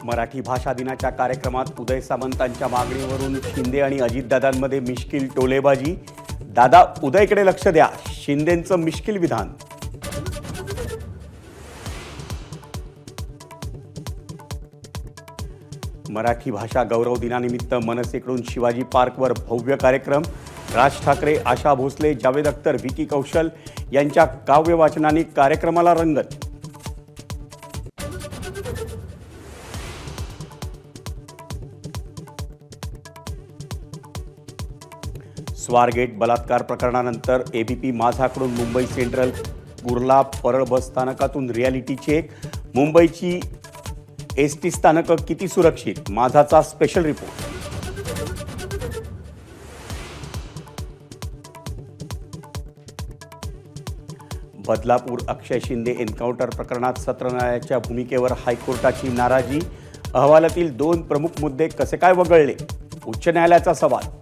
मराठी भाषा दिनाच्या कार्यक्रमात उदय सामंतांच्या मागणीवरून शिंदे आणि अजितदादांमध्ये मिश्किल टोलेबाजी। दादा उदयकडे लक्ष द्या, शिंदेंचं मिश्किल विधान। मराठी भाषा गौरव दिनानिमित्त मनसेकडून शिवाजी पार्कवर भव्य कार्यक्रम। राज ठाकरे, आशा भोसले, जावेद अख्तर, विकी कौशल यांच्या काव्य वाचनाने कार्यक्रमाला रंगत। स्वारगेट बलात्कार प्रकरणानंतर एबीपी माझाकडून मुंबई सेंट्रल, कुर्ला, परळ बस स्थानकातून रियालिटी चेक। मुंबईची एसटी स्थानकं किती सुरक्षित? माझाचा स्पेशल रिपोर्ट। बदलापूर अक्षय शिंदे एन्काउंटर प्रकरणात सत्र न्यायालयाच्या भूमिकेवर हायकोर्टाची नाराजी। अहवालातील 2 प्रमुख मुद्दे कसे काय वगळले? उच्च न्यायालयाचा सवाल।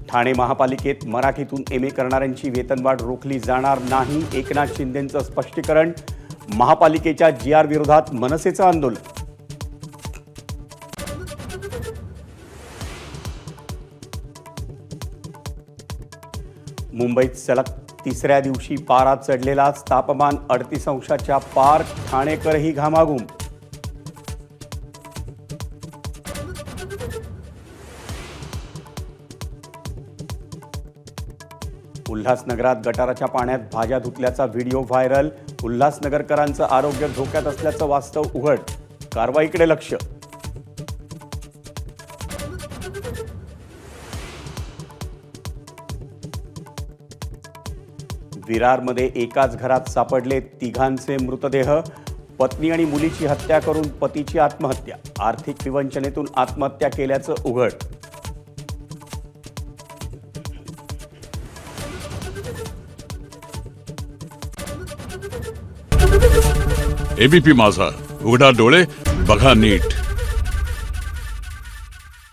ठाणे महापालिकेत मराठीतून एमए करणाऱ्यांची वेतनवाढ रोखली जाणार नाही, एकनाथ शिंदेंचं स्पष्टीकरण। महापालिकेच्या जीआर विरोधात मनसेचं आंदोलन। मुंबईत सलग 3ऱ्या दिवशी पारा चढलेलाच, तापमान 38 अंशाच्या पार, ठाणेकरही घामाघूम। उल्हासनगरात गटाराच्या पाण्यात भाज्या धुतल्याचा व्हिडिओ व्हायरल। उल्हासनगरकरांचं आरोग्य धोक्यात असल्याचं वास्तव उघड, कारवाईकडे लक्ष। विरारमध्ये एकाच घरात सापडले 3घांचे मृतदेह। पत्नी आणि मुलीची हत्या करून पतीची आत्महत्या, आर्थिक विवंचनेतून आत्महत्या केल्याचं उघड। एबीपी माझा, उघडा डोळे बघा नीट।